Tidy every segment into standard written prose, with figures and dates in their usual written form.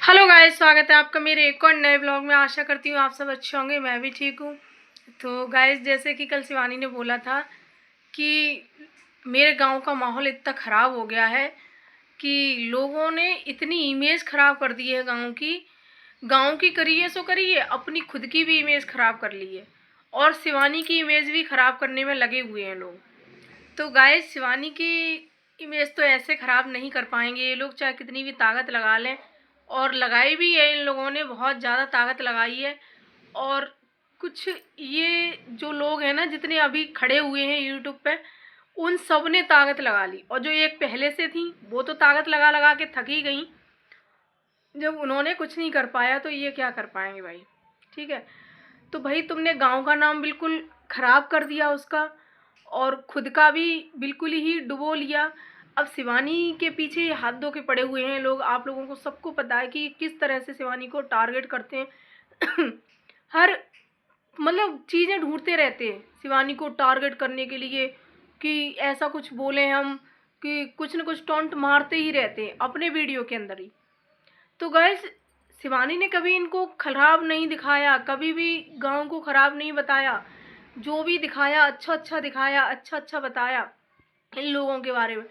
Hello guys, स्वागत है आपका मेरे एक और नए ब्लॉग में। आशा करती हूँ आप सब अच्छे होंगे, मैं भी ठीक हूँ। तो गाइस, जैसे कि कल शिवानी ने बोला था कि मेरे गांव का माहौल इतना ख़राब हो गया है कि लोगों ने इतनी इमेज ख़राब कर दी है गांव की करिए सो करिए, अपनी खुद की भी इमेज ख़राब कर ली है और शिवानी की इमेज भी ख़राब करने में लगे हुए हैं लोग। तो गाइस, शिवानी की इमेज तो ऐसे ख़राब नहीं कर पाएंगे ये लोग, चाहे कितनी भी ताकत लगा लें। और लगाई भी है, इन लोगों ने बहुत ज़्यादा ताकत लगाई है। और कुछ ये जो लोग हैं ना, जितने अभी खड़े हुए हैं यूट्यूब पे, उन सब ने ताकत लगा ली। और जो एक पहले से थी वो तो ताकत लगा लगा के थक ही गई। जब उन्होंने कुछ नहीं कर पाया तो ये क्या कर पाएंगे भाई। ठीक है, तो भाई तुमने गांव का नाम बिल्कुल ख़राब कर दिया उसका, और खुद का भी बिल्कुल ही डुबो लिया। अब शिवानी के पीछे हाथ धो के पड़े हुए हैं लोग। आप लोगों को सबको पता है कि किस तरह से शिवानी को टारगेट करते हैं। हर मतलब चीज़ें ढूंढते रहते हैं शिवानी को टारगेट करने के लिए, कि ऐसा कुछ बोले हम, कि कुछ न कुछ टॉन्ट मारते ही रहते हैं अपने वीडियो के अंदर ही। तो गाइस, शिवानी ने कभी इनको खराब नहीं दिखाया, कभी भी गांव को खराब नहीं बताया। जो भी दिखाया अच्छा अच्छा दिखाया, अच्छा अच्छा बताया इन लोगों के बारे में।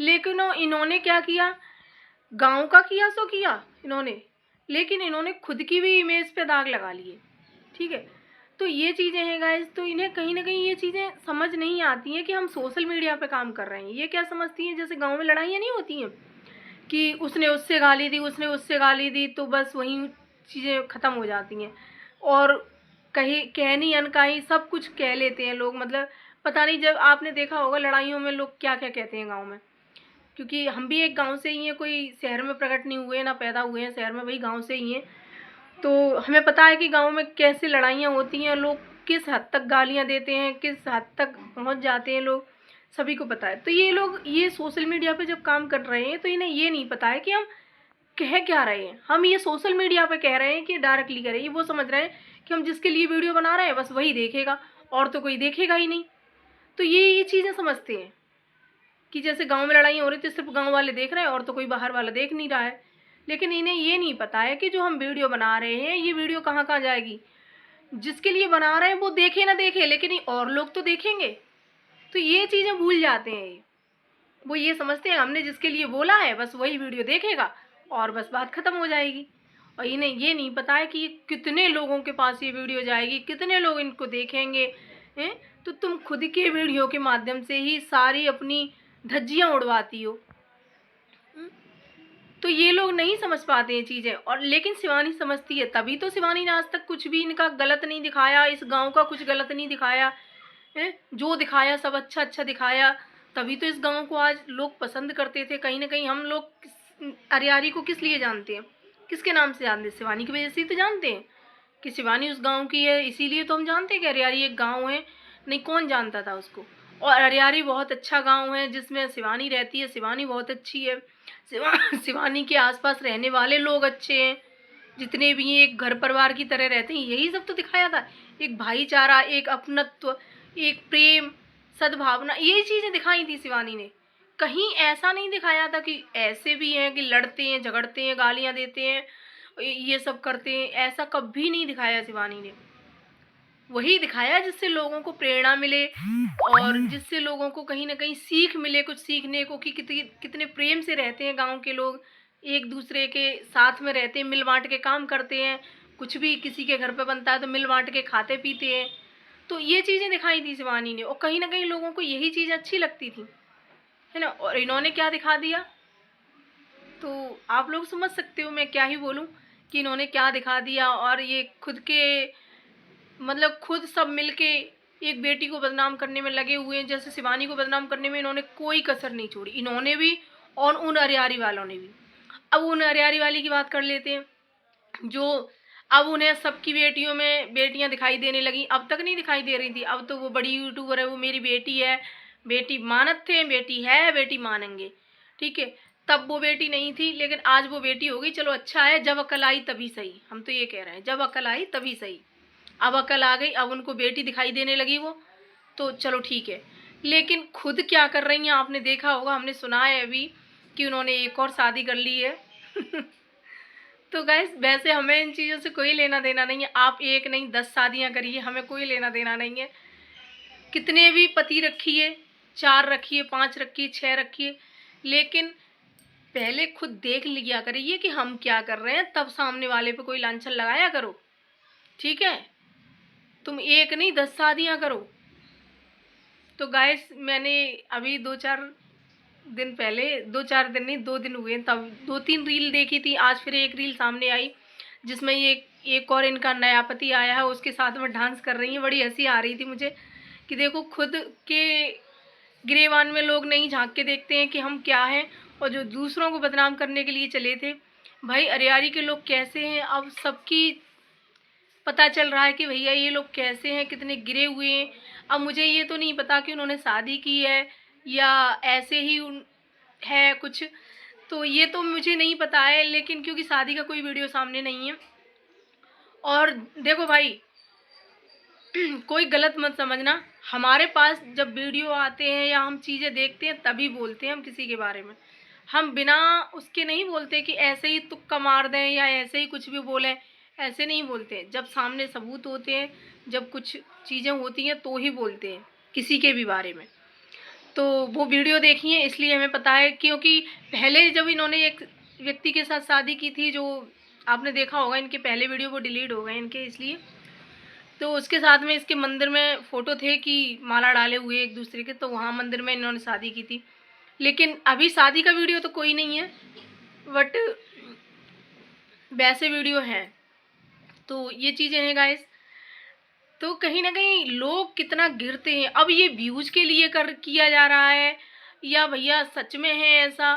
लेकिन इन्होंने क्या किया, गांव का किया सो किया इन्होंने, लेकिन इन्होंने खुद की भी इमेज पे दाग लगा लिए। ठीक है, तो ये चीज़ें हैं गाइस। तो इन्हें कहीं ना कहीं ये चीज़ें समझ नहीं आती हैं कि हम सोशल मीडिया पे काम कर रहे हैं। ये क्या समझती हैं, जैसे गांव में लड़ाइयाँ नहीं होती हैं कि उसने उससे गाली दी, उसने उससे गाली दी, तो बस वहीं चीज़ें ख़त्म हो जाती हैं। और कहीं कहनी अनकही सब कुछ कह लेते हैं लोग। मतलब पता नहीं, जब आपने देखा होगा लड़ाइयों में लोग क्या क्या कहते हैं गांव में, क्योंकि हम भी एक गांव से ही हैं, कोई शहर में प्रकट नहीं हुए ना पैदा हुए हैं शहर में, वही गांव से ही हैं। तो हमें पता है कि गांव में कैसे लड़ाइयाँ होती हैं, लोग किस हद तक गालियाँ देते हैं, किस हद तक पहुंच जाते हैं लोग, सभी को पता है। तो ये लोग ये सोशल मीडिया पे जब काम कर रहे हैं तो इन्हें ये नहीं पता है कि हम कह क्या रहे हैं। हम ये सोशल मीडिया पे कह रहे हैं कि डायरेक्टली करें, ये वो समझ रहे हैं कि हम जिसके लिए वीडियो बना रहे हैं बस वही देखेगा, और तो कोई देखेगा ही नहीं। तो ये चीज़ें समझते हैं कि जैसे गांव में लड़ाई हो रही थी, सिर्फ गांव वाले देख रहे हैं और तो कोई बाहर वाला देख नहीं रहा है। लेकिन इन्हें ये नहीं पता है कि जो हम वीडियो बना रहे हैं ये वीडियो कहाँ कहाँ जाएगी। जिसके लिए बना रहे हैं वो देखे ना देखे, लेकिन और लोग तो देखेंगे। तो ये चीज़ें भूल जाते हैं वो ये समझते हैं हमने जिसके लिए बोला है बस वही वीडियो देखेगा और बस बात ख़त्म हो जाएगी। और इन्हें ये नहीं पता है कि कितने लोगों के पास ये वीडियो जाएगी, कितने लोग इनको देखेंगे हैं। तो तुम खुद के वीडियो के माध्यम से ही सारी अपनी धज्जियाँ उड़वाती हो। तो ये लोग नहीं समझ पाते हैं चीज़ें, और लेकिन शिवानी समझती है। तभी तो शिवानी ने आज तक कुछ भी इनका गलत नहीं दिखाया, इस गांव का कुछ गलत नहीं दिखाया है। जो दिखाया सब अच्छा अच्छा दिखाया। तभी तो इस गांव को आज लोग पसंद करते थे। कहीं ना कहीं हम लोग अरियारी को किस लिए जानते हैं, किसके नाम से जानते हैं, शिवानी की वजह से ही तो जानते हैं कि शिवानी उस गांव की है। इसीलिए तो हम जानते हैं कि अरियारी एक गांव है। नहीं, कौन जानता था उसको। और अरियारी बहुत अच्छा गांव है जिसमें शिवानी रहती है। शिवानी बहुत अच्छी है। शिवानी के आसपास रहने वाले लोग अच्छे हैं, जितने भी एक घर परिवार की तरह रहते हैं। यही सब तो दिखाया था, एक भाईचारा, एक अपनत्व, एक प्रेम, सद्भावना, यही चीज़ें दिखाई थी शिवानी ने। कहीं ऐसा नहीं दिखाया था कि ऐसे भी हैं कि लड़ते हैं, झगड़ते हैं, गालियाँ देते हैं, ये सब करते हैं। ऐसा कभी नहीं दिखाया शिवानी ने। वही दिखाया जिससे लोगों को प्रेरणा मिले और जिससे लोगों को कहीं ना कहीं सीख मिले, कुछ सीखने को, कि कितने कितने प्रेम से रहते हैं गांव के लोग, एक दूसरे के साथ में रहते हैं, मिल बांट के काम करते हैं। कुछ भी किसी के घर पे बनता है तो मिल बांट के खाते पीते हैं। तो ये चीज़ें दिखाई थी शिवानी ने, और कहीं ना कहीं लोगों को यही चीज़ अच्छी लगती थी, है ना। और इन्होंने क्या दिखा दिया, तो आप लोग समझ सकते हो मैं क्या ही बोलूँ कि इन्होंने क्या दिखा दिया। और ये खुद के मतलब खुद सब मिलके एक बेटी को बदनाम करने में लगे हुए हैं। जैसे शिवानी को बदनाम करने में इन्होंने कोई कसर नहीं छोड़ी, इन्होंने भी और उन अरियारी वालों ने भी। अब उन अरियारी वाली की बात कर लेते हैं, जो अब उन्हें सबकी बेटियों में बेटियां दिखाई देने लगी। अब तक नहीं दिखाई दे रही थी, अब तो वो बड़ी यूट्यूबर है, वो मेरी बेटी है, बेटी मानत थे, बेटी है, बेटी मानेंगे। ठीक है, तब वो बेटी नहीं थी लेकिन आज वो बेटी हो गई। चलो अच्छा है, जब अकल आई तभी सही। हम तो ये कह रहे हैं, जब अकल आई तभी सही। अब अकल आ गई, अब उनको बेटी दिखाई देने लगी वो, तो चलो ठीक है। लेकिन खुद क्या कर रही हैं आपने देखा होगा, हमने सुना है अभी कि उन्होंने एक और शादी कर ली है। तो गाइस वैसे हमें इन चीज़ों से कोई लेना देना नहीं है। आप एक नहीं 10 शादियाँ करिए, हमें कोई लेना देना नहीं है। कितने भी पति रखिए, 4 रखिए, 5 रखिए, 6 रखिए, लेकिन पहले खुद देख लिया करिए कि हम क्या कर रहे हैं, तब सामने वाले पे कोई लांछन लगाया करो, ठीक है। तुम एक नहीं 10 शादियाँ करो। तो गाइस मैंने अभी 2-4 दिन पहले, 2-4 दिन नहीं 2 दिन हुए, तब 2-3 रील देखी थी। आज फिर एक रील सामने आई जिसमें ये एक और इनका नया पति आया है, उसके साथ में डांस कर रही है। बड़ी हंसी आ रही थी मुझे कि देखो खुद के गिरेबान में लोग नहीं झांक के देखते हैं कि हम क्या हैं, और जो दूसरों को बदनाम करने के लिए चले थे। भाई अरियारी के लोग कैसे हैं अब सबकी पता चल रहा है कि भैया ये लोग कैसे हैं, कितने गिरे हुए हैं। अब मुझे ये तो नहीं पता कि उन्होंने शादी की है या ऐसे ही है कुछ, तो ये तो मुझे नहीं पता है, लेकिन क्योंकि शादी का कोई वीडियो सामने नहीं है। और देखो भाई कोई गलत मत समझना, हमारे पास जब वीडियो आते हैं या हम चीज़ें देखते हैं तभी बोलते हैं हम किसी के बारे में। हम बिना उसके नहीं बोलते कि ऐसे ही तुक्का मार दें या ऐसे ही कुछ भी बोलें, ऐसे नहीं बोलते। जब सामने सबूत होते हैं, जब कुछ चीज़ें होती हैं तो ही बोलते हैं किसी के भी बारे में। तो वो वीडियो देखी है इसलिए हमें पता है, क्योंकि पहले जब इन्होंने एक व्यक्ति के साथ शादी की थी, जो आपने देखा होगा, इनके पहले वीडियो वो डिलीट हो गए इनके इसलिए। तो उसके साथ में इसके मंदिर में फ़ोटो थे कि माला डाले हुए एक दूसरे के, तो वहाँ मंदिर में इन्होंने शादी की थी। लेकिन अभी शादी का वीडियो तो कोई नहीं है, बट वैसे वीडियो हैं। तो ये चीज़ें हैं गाइस। तो कहीं ना कहीं लोग कितना गिरते हैं। अब ये व्यूज़ के लिए किया जा रहा है या भैया सच में है ऐसा,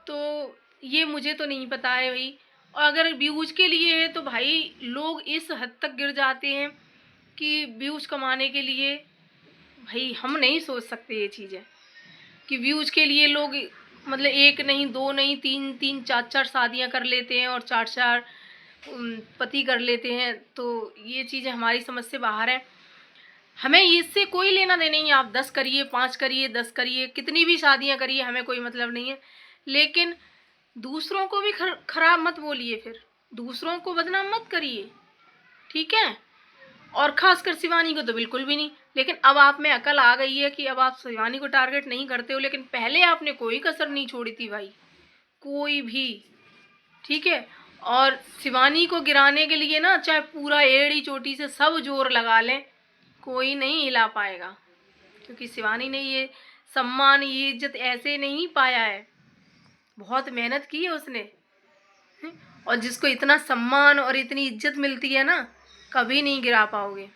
तो ये मुझे तो नहीं पता है भाई। और अगर व्यूज़ के लिए है तो भाई लोग इस हद तक गिर जाते हैं कि व्यूज़ कमाने के लिए, भाई हम नहीं सोच सकते ये चीज़ें कि व्यूज़ के लिए लोग मतलब एक नहीं, दो नहीं, तीन तीन, चार चार शादियां कर लेते हैं और चार चार पति कर लेते हैं। तो ये चीज़ें हमारी समझ से बाहर है। हमें इससे कोई लेना देना नहीं है। आप 10 करिए, 5 करिए, 10 करिए, कितनी भी शादियां करिए, हमें कोई मतलब नहीं है। लेकिन दूसरों को भी खराब मत बोलिए, फिर दूसरों को बदनाम मत करिए, ठीक है। और खासकर शिवानी को तो बिल्कुल भी नहीं। लेकिन अब आप में अकल आ गई है कि अब आप शिवानी को टारगेट नहीं करते हो, लेकिन पहले आपने कोई कसर नहीं छोड़ी थी भाई, कोई भी, ठीक है। और शिवानी को गिराने के लिए ना चाहे पूरा एड़ी चोटी से सब जोर लगा लें, कोई नहीं हिला पाएगा, क्योंकि शिवानी ने ये सम्मान, ये इज्जत ऐसे नहीं पाया है, बहुत मेहनत की है उसने। और जिसको इतना सम्मान और इतनी इज्जत मिलती है ना, कभी नहीं गिरा पाओगे।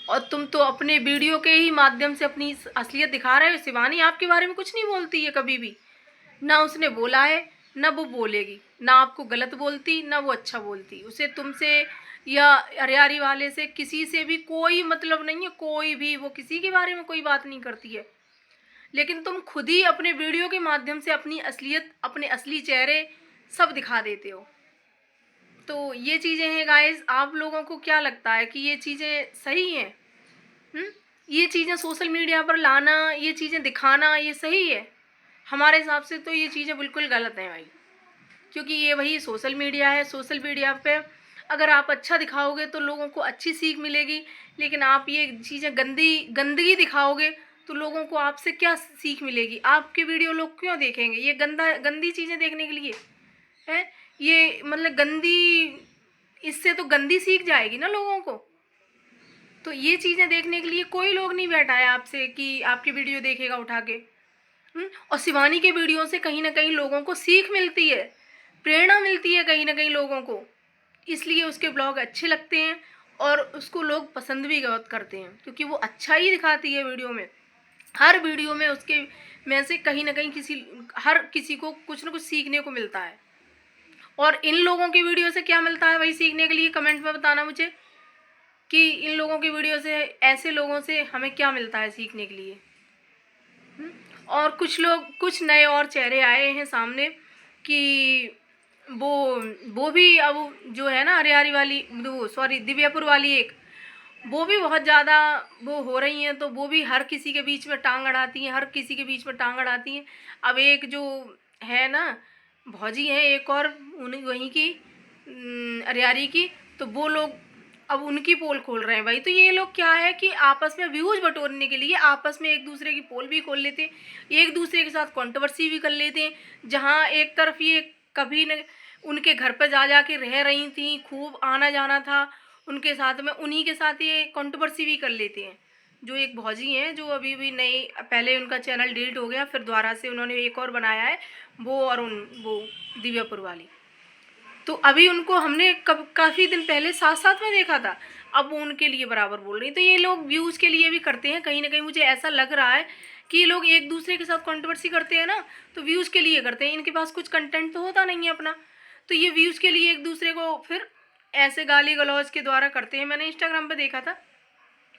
और तुम तो अपने वीडियो के ही माध्यम से अपनी असलियत दिखा रहे हो। शिवानी आपके बारे में कुछ नहीं बोलती है कभी भी, ना उसने बोला है ना वो बोलेगी, ना आपको गलत बोलती ना वो अच्छा बोलती। उसे तुमसे या अरियारी वाले से किसी से भी कोई मतलब नहीं है, कोई भी, वो किसी के बारे में कोई बात नहीं करती है। लेकिन तुम खुद ही अपने वीडियो के माध्यम से अपनी असलियत, अपने असली चेहरे सब दिखा देते हो। तो ये चीज़ें हैं गाइस। आप लोगों को क्या लगता है कि ये चीज़ें सही हैं? ये चीज़ें सोशल मीडिया पर लाना, ये चीज़ें दिखाना, ये सही है? हमारे हिसाब से तो ये चीज़ें बिल्कुल गलत हैं भाई। क्योंकि ये वही सोशल मीडिया है, सोशल मीडिया पे अगर आप अच्छा दिखाओगे तो लोगों को अच्छी सीख मिलेगी। लेकिन आप ये चीज़ें गंदगी दिखाओगे तो लोगों को आपसे क्या सीख मिलेगी? आपके वीडियो लोग क्यों देखेंगे? ये गंदी चीज़ें देखने के लिए है। ये मतलब गंदी, इससे तो गंदी सीख जाएगी ना लोगों को। तो ये चीज़ें देखने के लिए कोई लोग नहीं बैठा है आपसे कि आपकी वीडियो देखेगा उठा के। और शिवानी के वीडियो से कहीं ना कहीं लोगों को सीख मिलती है, प्रेरणा मिलती है कहीं ना कहीं लोगों को, इसलिए उसके ब्लॉग अच्छे लगते हैं और उसको लोग पसंद भी बहुत करते हैं, क्योंकि वो अच्छा ही दिखाती है वीडियो में। हर वीडियो में उसके में से कहीं ना कहीं हर किसी को कुछ ना कुछ सीखने को मिलता है। और इन लोगों की वीडियो से क्या मिलता है भाई सीखने के लिए? कमेंट में बताना मुझे कि इन लोगों की वीडियो से, ऐसे लोगों से हमें क्या मिलता है सीखने के लिए। और कुछ नए और चेहरे आए हैं सामने कि वो भी अब जो है ना हरियारी वाली, वो सॉरी दिव्यापुर वाली एक, वो भी बहुत ज़्यादा वो हो रही हैं। तो वो भी हर किसी के बीच में टांग अड़ाती हैं, हर किसी के बीच में टांग अड़ाती हैं। अब एक जो है ना भौजी हैं एक और, उन वहीं की अरियारी की, तो वो लोग अब उनकी पोल खोल रहे हैं भाई। तो ये लोग क्या है कि आपस में व्यूज बटोरने के लिए आपस में एक दूसरे की पोल भी खोल लेते हैं, एक दूसरे के साथ कंट्रोवर्सी भी कर लेते हैं। जहाँ एक तरफ ये कभी न उनके घर पर जा के रह रही थी, खूब आना जाना था उनके साथ में, उन्हीं के साथ ये कंट्रोवर्सी भी कर लेते हैं। जो एक भौजी हैं जो अभी भी नई, पहले उनका चैनल डिलीट हो गया, फिर दोबारा से उन्होंने एक और बनाया है, वो और वो दिव्यापुर वाली। तो अभी उनको हमने काफ़ी दिन पहले साथ साथ में देखा था, अब वो उनके लिए बराबर बोल रही। तो ये लोग व्यूज़ के लिए भी करते हैं कहीं ना कहीं। मुझे ऐसा लग रहा है कि ये लोग एक दूसरे के साथ कंट्रोवर्सी करते हैं ना, तो व्यूज़ के लिए करते हैं। इनके पास कुछ कंटेंट तो होता नहीं है अपना, तो ये व्यूज़ के लिए एक दूसरे को फिर ऐसे गाली गलौज के द्वारा करते हैं। मैंने इंस्टाग्राम पर देखा था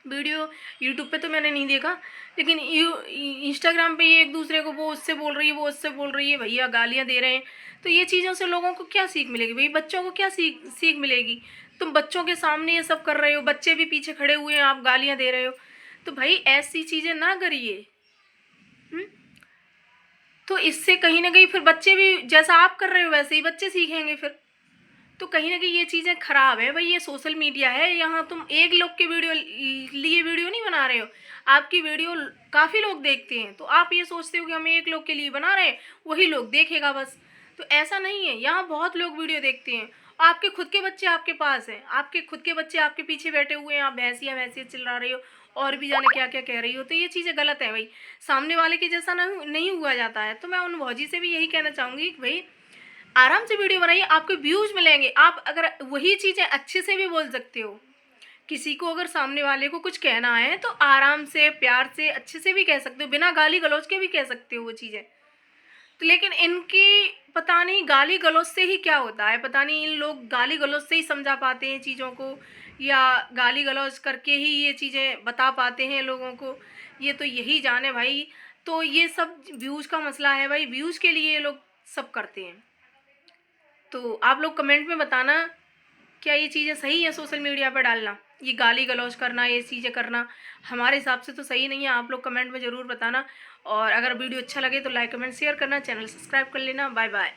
वीडियो, यूट्यूब पे तो मैंने नहीं देखा, लेकिन इंस्टाग्राम पे ये एक दूसरे को, वो उससे बोल रही है, वो उससे बोल रही है, भैया गालियाँ दे रहे हैं। तो ये चीज़ों से लोगों को क्या सीख मिलेगी भाई? बच्चों को क्या सीख मिलेगी? तुम बच्चों के सामने ये सब कर रहे हो, बच्चे भी पीछे खड़े हुए हैं, आप गालियाँ दे रहे हो। तो भाई ऐसी चीज़ें ना करिए। तो इससे कहीं ना कहीं फिर बच्चे भी जैसा आप कर रहे हो वैसे ही बच्चे सीखेंगे फिर। तो कहीं ना कहीं ये चीज़ें ख़राब है भाई। ये सोशल मीडिया है, यहाँ तुम एक लोग के लिए वीडियो नहीं बना रहे हो, आपकी वीडियो काफ़ी लोग देखते हैं। तो आप ये सोचते हो कि हम एक लोग के लिए बना रहे हैं, वही लोग देखेगा बस। तो ऐसा नहीं है, यहाँ बहुत लोग वीडियो देखते हैं। आपके खुद के बच्चे आपके पास हैं, आपके खुद के बच्चे आपके पीछे बैठे हुए हैं, आप भैंसिया भैंसिया चिल्ला रहे हो और भी जाने क्या क्या कह रही हो। तो ये चीज़ें गलत है भाई, सामने वाले के जैसा नहीं हुआ जाता है। तो मैं उन भौजी से भी यही कहना चाहूँगी कि भाई आराम से वीडियो बनाइए, आपके व्यूज मिलेंगे। आप अगर वही चीज़ें अच्छे से भी बोल सकते हो, किसी को अगर सामने वाले को कुछ कहना है तो आराम से प्यार से अच्छे से भी कह सकते हो, बिना गाली गलौज के भी कह सकते हो वो चीज़ें। तो लेकिन इनकी पता नहीं गाली गलौज से ही क्या होता है, पता नहीं इन लोग गाली गलौज से ही समझा पाते हैं चीज़ों को, या गाली गलौज करके ही ये चीज़ें बता पाते हैं लोगों को, ये तो यही जाने भाई। तो ये सब व्यूज़ का मसला है भाई, व्यूज़ के लिए ये लोग सब करते हैं। तो आप लोग कमेंट में बताना, क्या ये चीज़ें सही है सोशल मीडिया पर डालना? ये गाली गलौज करना, ये चीज़ें करना हमारे हिसाब से तो सही नहीं है। आप लोग कमेंट में ज़रूर बताना, और अगर वीडियो अच्छा लगे तो लाइक कमेंट शेयर करना, चैनल सब्सक्राइब कर लेना। Bye bye.